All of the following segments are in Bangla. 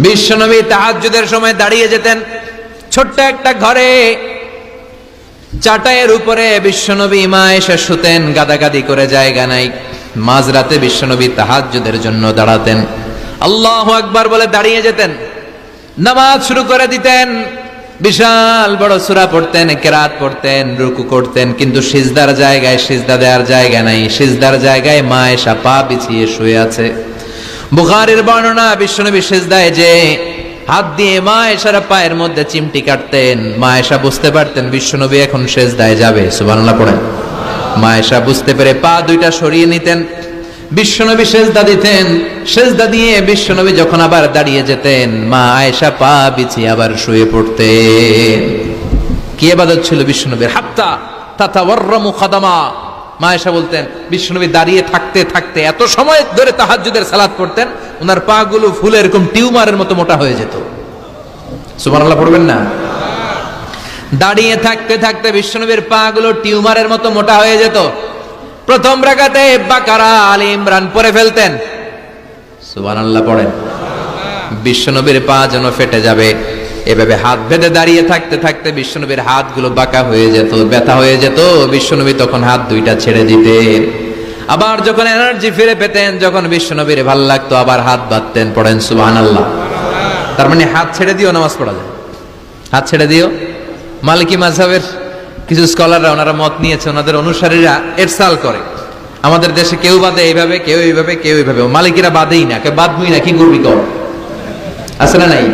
বিশ্বনবী তাহাজ্জুদের সময় দাঁড়িয়ে যেতেন। ছোট্ট একটা ঘরে চাটাইয়ের উপরে বিশ্বনবী মা এসে শুতেন, গাদাগাদি করে জায়গা নাই। মাঝরাতে বিশ্বনবী তাহাজ্জুদের জন্য দাঁড়াতেন, আল্লাহু আকবার বলে দাঁড়িয়ে যেতেন, নামাজ শুরু করে দিতেন। বিশাল বড় সূরা পড়তেন, কিরাত পড়তেন, রুকু করতেন, কিন্তু সিজদার জায়গায় সিজদা দেওয়ার জায়গা নাই। সিজদার জায়গায় মা এসা পা বিছিয়ে শুয়ে আছে। বুখারীর বর্ণনা, বিশ্বনবী সিজদায় যে হাত দিয়ে মা এসার পায়ের মধ্যে চিমটি কাটতেন, মা এসা বুঝতে পারতেন বিশ্বনবী এখন সিজদায় যাবে। সুবহানাল্লাহ পড়েন। মা এসা বুঝতে পেরে পা দুইটা সরিয়ে নিতেন, বিশ্বনবী সিজদা দিতেন। সিজদা দিয়ে বিশ্বনবী যখন আবার দাঁড়িয়ে যেতেন, মা আয়েশা পা বিছিয়ে আবার শুয়ে পড়তেন। কি ইবাদত ছিল বিশ্বনবীর! হাত্তা তাতাওয়াররামু খাদামা। মা আয়েশা বলতেন বিশ্বনবী দাঁড়িয়ে থাকতে থাকতে এত সময় ধরে তাহাজ্জুদের সালাত পড়তেন, ওনার পা গুলো ফুলে এরকম টিউমারের মতো মোটা হয়ে যেত। সুবহানাল্লাহ পড়বেন না? দাঁড়িয়ে থাকতে থাকতে বিশ্বনবীর পা গুলো টিউমারের মতো মোটা হয়ে যেত। প্রথম রাকাতে বাকারা, আলে ইমরান পড়ে ফেলতেন। সুবহানাল্লাহ পড়েন। বিশ্বনবীর পা যেন ফেটে যাবে, এভাবে হাত বেঁধে দাঁড়িয়ে থাকতে থাকতে বিশ্বনবীর হাতগুলো বাঁকা হয়ে যেত, ব্যথা হয়ে যেত। বিশ্বনবী তখন হাত দুইটা ছেড়ে দিতেন। আবার যখন এনার্জি ফিরে পেতেন, যখন বিশ্বনবীর ভালো লাগতো, আবার হাত বাঁধতেন। পড়েন সুবহানাল্লাহ। তার মানে হাত ছেড়ে দিও নামাজ পড়া যায়। হাত ছেড়ে দিও। মালিকি মাযহাবের কিছু স্কলাররা ওনারা মত নিয়েছে, ওনাদের অনুসারীরা এরসাল করে। আমাদের দেশে কেউ বাদে এইভাবে, কেউ এইভাবে, কেউ এইভাবে। মালিকিরা বাদেই না, কেউ বাদবই না, কি করবি কর? আছে না নাই?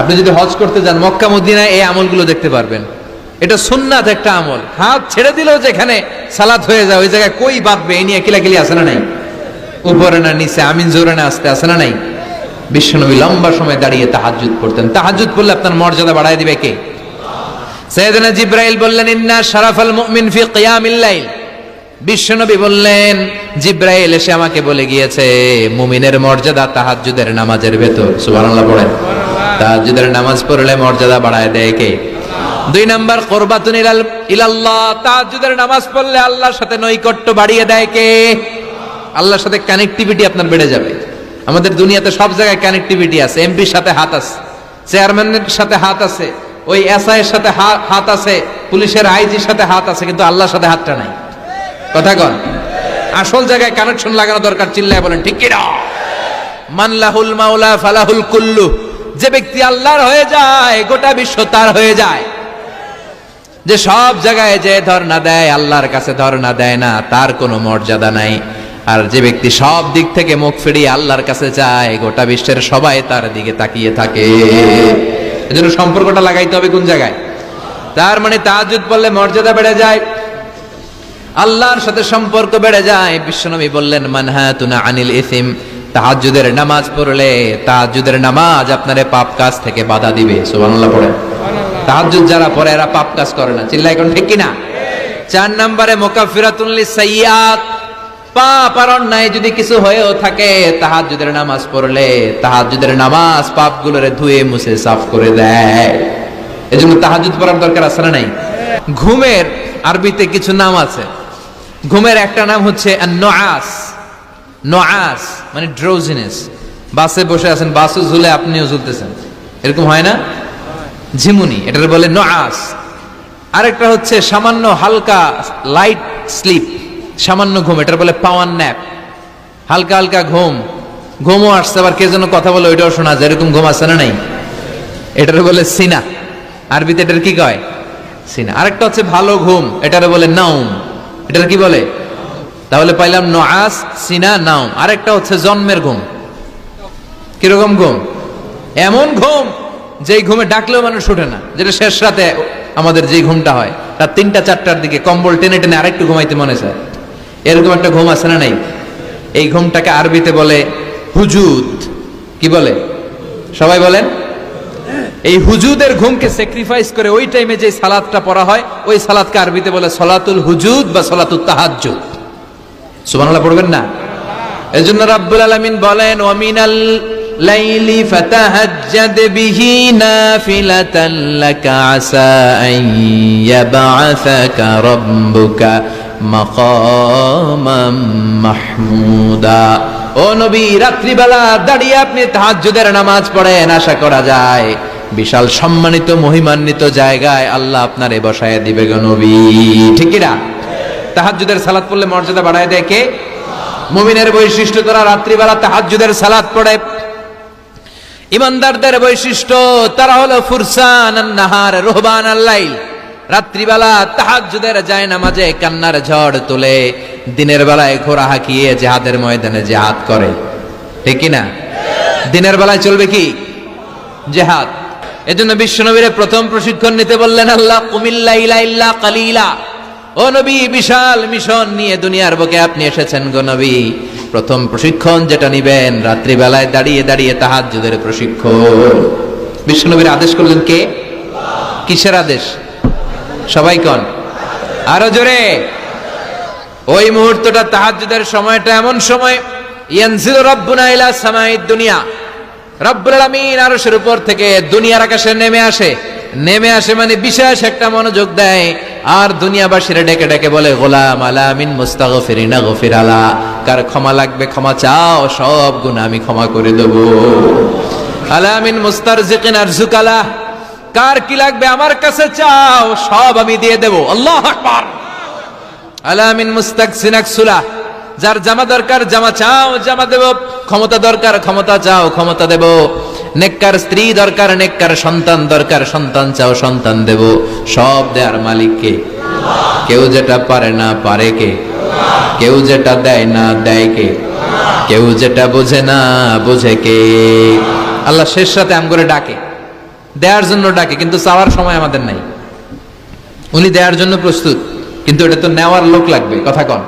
আপনি যদি হজ করতে যান মক্কা মদিনায়, এই আমলগুলো দেখতে পারবেন। এটা সুন্নাত একটা আমল। হাত ছেড়ে দিলেও যেখানে সালাত হয়ে যায় ওই জায়গায় কই বাঁধবে, এই নিয়ে কিলাকিলি আছে না নাই? উপরে না নিচে, আমিন জোরে না আসতে, আছে না নাই? বিশ্বনবী লম্বা সময় দাঁড়িয়ে তাহাজ্জুদ পড়তেন। তাহাজ্জুদ পড়লে আপনার মর্যাদা বাড়ায় দিবে কে? সাইয়েদনা জিবরাইল বললেন, ইন্না শারাফাল মুমিন ফি কিয়ামিল লাইল। বিশ্বনবী বললেন, জিবরাইল এসে আমাকে বলে গিয়েছে মুমিনের মর্যাদা তাহাজ্জুদের নামাজের ভেতর। সুবহানাল্লাহ পড়েন। তাহাজ্জুদের নামাজ পড়লে মর্যাদা বাড়ায় দেয় কে? 2 নাম্বার, কুরবাতুন ইলাল্লাহ। তাহাজ্জুদের নামাজ পড়লে আল্লাহর সাথে নৈকট্য বাড়িয়ে দেয় কে? আল্লাহর সাথে কানেক্টিভিটি আপনার বেড়ে যাবে। আমাদের দুনিয়াতে সব জায়গায় কানেক্টিভিটি আছে। এমপির সাথে হাত আছে, চেয়ারম্যানের সাথে হাত আছে, ওই এসআই এর সাথে হাত আছে, পুলিশের আইজির সাথে হাত আছে, কিন্তু আল্লাহর সাথে হাতটা নাই। কথা কন। আসল জায়গায় কানেকশন লাগানো দরকার। চিল্লায় বলেন ঠিক কি না? মান লাহুল মাওলা ফালাহুল কুল্লু। যে ব্যক্তি আল্লাহর হয়ে যায়, গোটা বিশ্ব তার হয়ে যায়। যে সব জায়গায় যে ধর্ণা দেয়, আল্লাহর কাছে ধর্ণা দেয় না, তার কোনো মর্যাদা নাই। আর যে ব্যক্তি সব দিক থেকে মুখ ফিরিয়ে আল্লাহর কাছে যায়, গোটা বিশ্বের সবাই তার দিকে তাকিয়ে থাকে। এজন্য সম্পর্কটা লাগাইতে হবে কোন জায়গায়? তার মানে তাহাজ্জুদ পড়লে মর্যাদা বেড়ে যায়, আল্লাহর সাথে সম্পর্ক বেড়ে যায়। বিশ্বনবী বললেন, মানহাতুনা আনিল ইসিম। তাহাজ্জুদের নামাজ পড়লে, তাহাজ্জুদের নামাজ আপনারে পাপ কাজ থেকে বাধা দিবে। সুবহানাল্লাহ পড়েন। তাহাজ্জুদ যারা পড়ে এরা পাপ কাজ করে না। চিল্লায় কোন ঠিক কি না? 4 নম্বরে মুকাফফিরাতুন লিসাইয়্যাত। পাপ আর অন্যায় যদি কিছু হয়েও থাকে, তাহাজ্জুদের নামাজ পড়লে তাহাজ্জুদের নামাজ পাপগুলোরে ধুয়ে মুছে সাফ করে দেয়। এজন্য তাহাজ্জুদ পড়ার দরকার আছে না নাই? ঘুমের আরবিতে কিছু নাম আছে। ঘুমের একটা নাম হচ্ছে আন-নুআস। নুআস মানে ড্রোজিনেস। বাসে বসে আছেন, বাসও ঝুলে আপনিও ঝুলতেছেন, এরকম হয় না? ঝিমুনি, এটার বলে নুআস। আরেকটা হচ্ছে সামান্য হালকা লাইট স্লিপ, সামান্য ঘুম, এটার বলে পাওয়ার ন্যাপ। হালকা হালকা ঘুম, ঘুমও আসছে, আবার কে যেন কথা বলে ওইটাও শোনা যায়, এরকম ঘুম আছে না নাই? এটার বলে সিনা। আরবিতে এটার কি কয়? সিনা। আরেকটা হচ্ছে ভালো ঘুম, এটার বলে নাউম। এটার কি বলে? তাহলে পাইলাম নুআস, সিনা, নাউম। আরেকটা হচ্ছে জন্মের ঘুম। কিরকম ঘুম? এমন ঘুম যেই ঘুমে ডাকলেও মানুষ ওঠে না, যেটা শেষ রাতে আমাদের যে ঘুমটা হয়, রাত 3টা-4টার দিকে কম্বল টেনে টেনে আরেকটু ঘুমাইতে মনে চায়, এরকম একটা ঘুম আছে না নাই? এই ঘুমটাকে আরবিতে বলে হুজুদ। কি বলে? সবাই বলেন। এই হুজুদের ঘুমকে স্যাক্রিফাইস করে ওই টাইমে যে সালাতটা পড়া হয়, ওই সালাতকে আরবিতে বলে সলাতুল হুজুদ বা সলাতুত তাহাজ্জুদ। সুবহানাল্লাহ পড়বেন না? এজন্য রাব্বুল আলামিন বলেন, ওয়া মিনাল লাইলি ফাতাহাজ্জাদ বিহি নাফিলাতান লাকা আসা আন ইয়াবআসাকা রাব্বুকা মাকামাম মাহমুদা। ও নবী, রাত্রিবেলা দাঁড়িয়ে আপনি তাহাজ্জুদের নামাজ পড়েন, আশা করা যায় বিশাল সম্মানিত মহিমান্বিত জায়গায় আল্লাহ আপনারে বসায় দিবে গো নবী। ঠিক কি না? তাহাজ্জুদের সালাত পড়লে মর্যাদা বাড়ায় দেয় কে? মুমিনের বৈশিষ্ট্য, তারা রাত্রিবেলা তাহাজ্জুদের সালাত পড়ে। ইমানদারদের বৈশিষ্ট্য, তারা হলো ফুরসান আন-নাহার রুহবান আল-লাইল। রাত্রিবেলা তাহাজ্জুদের যায় নামাজে কান্নার ঝড় তোলে, দিনের বেলায় ঘোড়া হাঁকিয়ে জিহাদের ময়দানে জিহাদ করে। ঠিক কি না? দিনের বেলায় চলবে কি? জিহাদ। এজন্য বিশ্বনবীর প্রথম প্রশিক্ষণ নিতে বললেন আল্লাহ, কুমিল লাইলা ইল্লা কালিলা। ও নবী, বিশাল মিশন নিয়ে দুনিয়ার বুকে আপনি এসেছেন গো নবী। প্রথম প্রশিক্ষণ যেটা নিবেন, রাত্রিবেলায় দাঁড়িয়ে দাঁড়িয়ে তাহাজ্জুদের প্রশিক্ষণ। বিশ্বনবীর আদেশ করলেন কে? কিসের আদেশ? সবাই কোন? আরো জোরে। ওই মুহূর্তটা তাহাজ্জুদের সময়টা এমন সময়, ইয়ানজিলু রাব্বুনা ইলা সামাইদ দুনিয়া, রব্বুল আলামিন আরশের উপর থেকে দুনিয়ার আকাশে নেমে আসে। নেমে আসে মানে বিশেষ একটা মনোযোগ দেয়, আর দুনিয়াবাসীরা ডেকে ডেকে বলে, গোলাম আলা মিন মুস্তাগফিরিনা গফির আলা, কার ক্ষমা লাগবে ক্ষমা চাও, সব গুনাহ আমি ক্ষমা করে দেব। আলা মিন মুস্তারজিকিন আরজুকালা, কার কি লাগবে আমার কাছে চাও, সব আমি দিয়ে দেব। আল্লাহু আকবার। আলা মিন মুস্তাকসিন আকসুলা, যার জামা দরকার জামা চাও, জামা দেব। ক্ষমতা দরকার ক্ষমতা চাও, ক্ষমতা দেব। নেককার স্ত্রী দরকার, নেককার সন্তান দরকার, সন্তান চাও, সন্তান দেব। সব দেয়ার মালিক কে? কেউ যেটা পারে না পারে কে? কেউ যেটা দেয় না দেয় কে? কেউ যেটা বোঝে না বোঝে কে? আল্লাহ শেষ রাতে আম করে ডাকে, দেওয়ার জন্য ডাকে, কিন্তু চাওয়ার সময় আমাদের নাই। উনি দেওয়ার জন্য প্রস্তুত, কিন্তু এটা তো নেওয়ার লোক লাগবে। কথা কন।